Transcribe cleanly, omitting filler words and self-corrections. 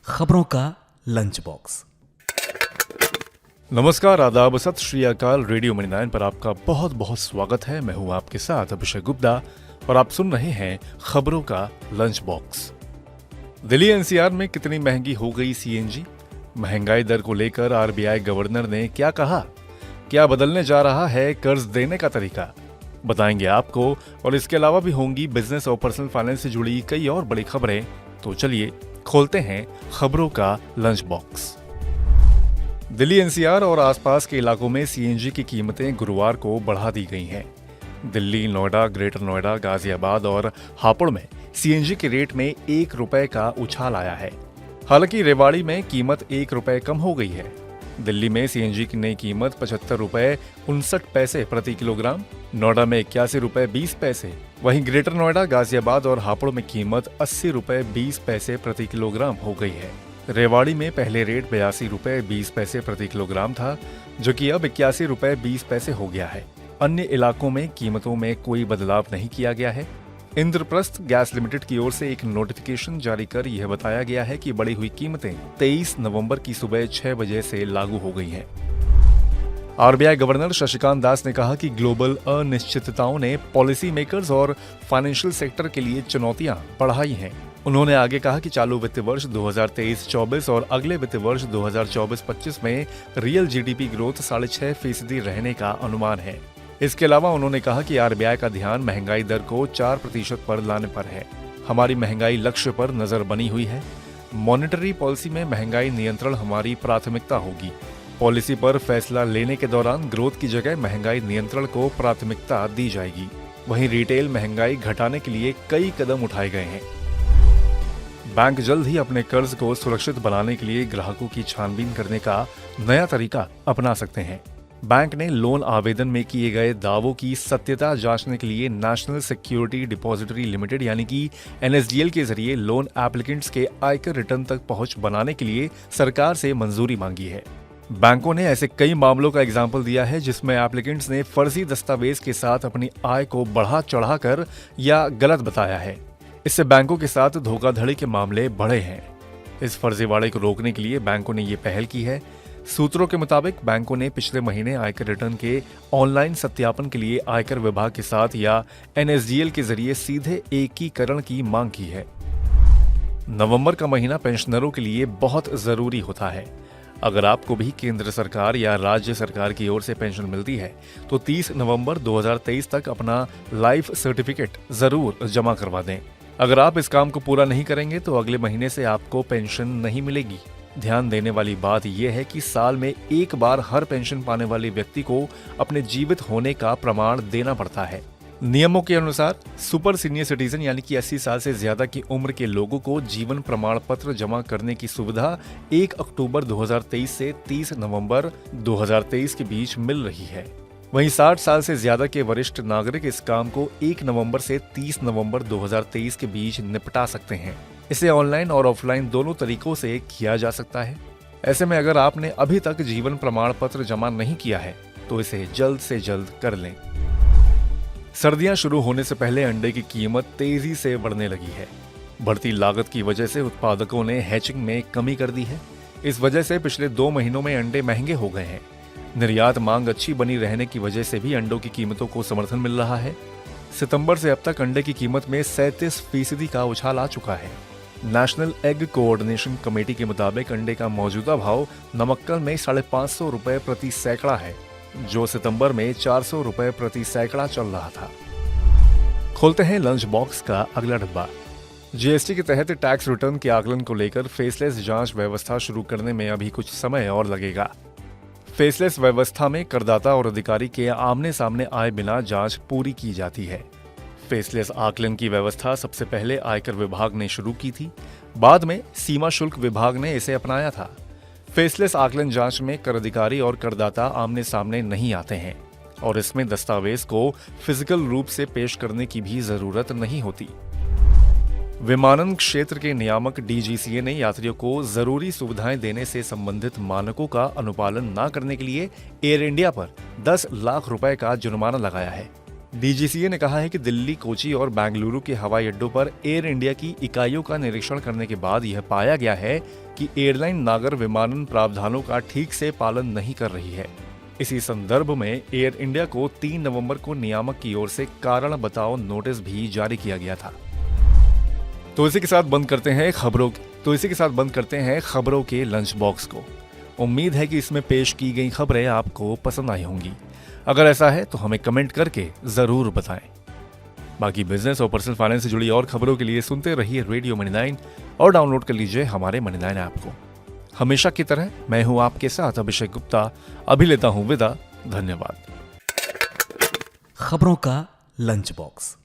खबरों का lunch box. नमस्कार, आदाब, सत श्री अकाल। रेडियो मणि 9 पर आपका बहुत बहुत स्वागत है। मैं हूं आपके साथ अभिषेक गुप्ता और आप सुन रहे हैं खबरों का लंच बॉक्स। दिल्ली एनसीआर में कितनी महंगी हो गई सीएनजी? महंगाई दर को लेकर आरबीआई गवर्नर ने क्या कहा? क्या बदलने जा रहा है कर्ज देने का तरीका? बताएंगे आपको। और इसके अलावा भी होंगी बिजनेस और पर्सनल फाइनेंस से जुड़ी कई और बड़ी खबरें। तो चलिए खोलते हैं खबरों का लंच बॉक्स। दिल्ली एनसीआर और आसपास के इलाकों में सीएनजी की कीमतें गुरुवार को बढ़ा दी गई हैं। दिल्ली, नोएडा, ग्रेटर नोएडा, गाजियाबाद और हापुड़ में सीएनजी के रेट में ₹1 का उछाल आया है। हालांकि रेवाड़ी में कीमत ₹1 कम हो गई है। दिल्ली में सीएनजी की नई कीमत ₹75.59 प्रति किलोग्राम, नोएडा में ₹81.20, वहीं ग्रेटर नोएडा, गाजियाबाद और हापुड़ में कीमत ₹80.20 प्रति किलोग्राम हो गई है। रेवाड़ी में पहले रेट ₹82.20 प्रति किलोग्राम था, जो कि अब ₹81.20 हो गया है। अन्य इलाकों में कीमतों में कोई बदलाव नहीं किया गया है। इंद्रप्रस्थ गैस लिमिटेड की ओर से एक नोटिफिकेशन जारी कर यह बताया गया है कि बढ़ी हुई कीमतें 23 नवंबर की सुबह 6 बजे से लागू हो गई हैं। आरबीआई गवर्नर शक्तिकांत दास ने कहा कि ग्लोबल अनिश्चितताओं ने पॉलिसी मेकर्स और फाइनेंशियल सेक्टर के लिए चुनौतियां बढ़ाई हैं। उन्होंने आगे कहा कि चालू वित्त वर्ष 2023-24 और अगले वित्त वर्ष 2024-25 में रियल जीडीपी ग्रोथ 6.5% रहने का अनुमान है। इसके अलावा उन्होंने कहा कि आरबीआई का ध्यान महंगाई दर को 4% पर लाने पर है। हमारी महंगाई लक्ष्य पर नजर बनी हुई है। मॉनेटरी पॉलिसी में महंगाई नियंत्रण हमारी प्राथमिकता होगी। पॉलिसी पर फैसला लेने के दौरान ग्रोथ की जगह महंगाई नियंत्रण को प्राथमिकता दी जाएगी। वहीं रिटेल महंगाई घटाने के लिए कई कदम उठाए गए हैं। बैंक जल्द ही अपने कर्ज को सुरक्षित बनाने के लिए ग्राहकों की छानबीन करने का नया तरीका अपना सकते हैं। बैंक ने लोन आवेदन में किए गए दावों की सत्यता जांचने के लिए नेशनल सिक्योरिटी डिपॉजिटरी लिमिटेड यानी कि एनएसडीएल के जरिए लोन एप्लीकेंट्स के आयकर रिटर्न तक पहुंच बनाने के लिए सरकार से मंजूरी मांगी है। बैंकों ने ऐसे कई मामलों का एग्जाम्पल दिया है जिसमें एप्लीकेंट्स ने फर्जी दस्तावेज के साथ अपनी आय को बढ़ा चढ़ाकर या गलत बताया है। इससे बैंकों के साथ धोखाधड़ी के मामले बढ़े हैं। इस फर्जीवाड़े को रोकने के लिए बैंकों ने ये पहल की है। सूत्रों के मुताबिक बैंकों ने पिछले महीने आयकर रिटर्न के ऑनलाइन सत्यापन के लिए आयकर विभाग के साथ या एनएसडीएल के जरिए सीधे एकीकरण की मांग की है। नवंबर का महीना पेंशनरों के लिए बहुत जरूरी होता है। अगर आपको भी केंद्र सरकार या राज्य सरकार की ओर से पेंशन मिलती है तो 30 नवंबर 2023 तक अपना लाइफ सर्टिफिकेट जरूर जमा करवा दें। अगर आप इस काम को पूरा नहीं करेंगे तो अगले महीने से आपको पेंशन नहीं मिलेगी। ध्यान देने वाली बात यह है कि साल में एक बार हर पेंशन पाने वाले व्यक्ति को अपने जीवित होने का प्रमाण देना पड़ता है। नियमों के अनुसार सुपर सीनियर सिटीजन यानी कि 80 साल से ज्यादा की उम्र के लोगों को जीवन प्रमाण पत्र जमा करने की सुविधा 1 अक्टूबर 2023 से 30 नवंबर 2023 के बीच मिल रही है। वहीं 60 साल से ज्यादा के वरिष्ठ नागरिक इस काम को 1 नवंबर से 30 नवंबर 2023 के बीच निपटा सकते हैं। इसे ऑनलाइन और ऑफलाइन दोनों तरीकों से किया जा सकता है। ऐसे में अगर आपने अभी तक जीवन प्रमाण पत्र जमा नहीं किया है तो इसे जल्द से जल्द कर लें। सर्दियां शुरू होने से पहले अंडे की कीमत तेजी से बढ़ने लगी है। बढ़ती लागत की वजह से उत्पादकों ने हैचिंग में कमी कर दी है। इस वजह से पिछले 2 महीनों में अंडे महंगे हो गए हैं। निर्यात मांग अच्छी बनी रहने की वजह से भी अंडों की कीमतों को समर्थन मिल रहा है। सितंबर से अब तक अंडे की कीमत में 37% का उछाल आ चुका है। नेशनल एग कोऑर्डिनेशन कमेटी के मुताबिक अंडे का मौजूदा भाव नमक्कल में ₹550 प्रति सैकड़ा है, जो सितंबर में ₹400 प्रति सैकड़ा चल रहा था। खोलते हैं लंच बॉक्स का अगला डब्बा। जीएसटी के तहत टैक्स रिटर्न के आकलन को लेकर फेसलेस जांच व्यवस्था शुरू करने में अभी कुछ समय और लगेगा। फेसलेस व्यवस्था में करदाता और अधिकारी के आमने सामने आए बिना जांच पूरी की जाती है। फेसलेस आकलन की व्यवस्था सबसे पहले आयकर विभाग ने शुरू की थी, बाद में सीमा शुल्क विभाग ने इसे अपनाया था। फेसलेस आकलन जांच में कर अधिकारी और करदाता आमने सामने नहीं आते हैं और इसमें दस्तावेज को फिजिकल रूप से पेश करने की भी जरूरत नहीं होती। विमानन क्षेत्र के नियामक डीजीसीए ने यात्रियों को जरूरी सुविधाएं देने से संबंधित मानकों का अनुपालन न करने के लिए एयर इंडिया पर 10 लाख रुपए का जुर्माना लगाया है। डीजीसीए ने कहा है कि दिल्ली, कोची और बेंगलुरु के हवाई अड्डों पर एयर इंडिया की इकाइयों का निरीक्षण करने के बाद यह पाया गया है कि एयरलाइन नागर विमानन प्रावधानों का ठीक से पालन नहीं कर रही है। इसी संदर्भ में एयर इंडिया को 3 नवंबर को नियामक की ओर से कारण बताओ नोटिस भी जारी किया गया था। तो इसी के साथ बंद करते हैं खबरों के लंच बॉक्स को। उम्मीद है कि इसमें पेश की गई खबरें आपको पसंद आई होंगी। अगर ऐसा है तो हमें कमेंट करके जरूर बताएं। बाकी बिजनेस और पर्सनल फाइनेंस से जुड़ी और खबरों के लिए सुनते रहिए रेडियो मनी 9 और डाउनलोड कर लीजिए हमारे मनी 9 ऐप को। हमेशा की तरह मैं हूं आपके साथ अभिषेक गुप्ता। अभी लेता हूं विदा। धन्यवाद। खबरों का लंच बॉक्स।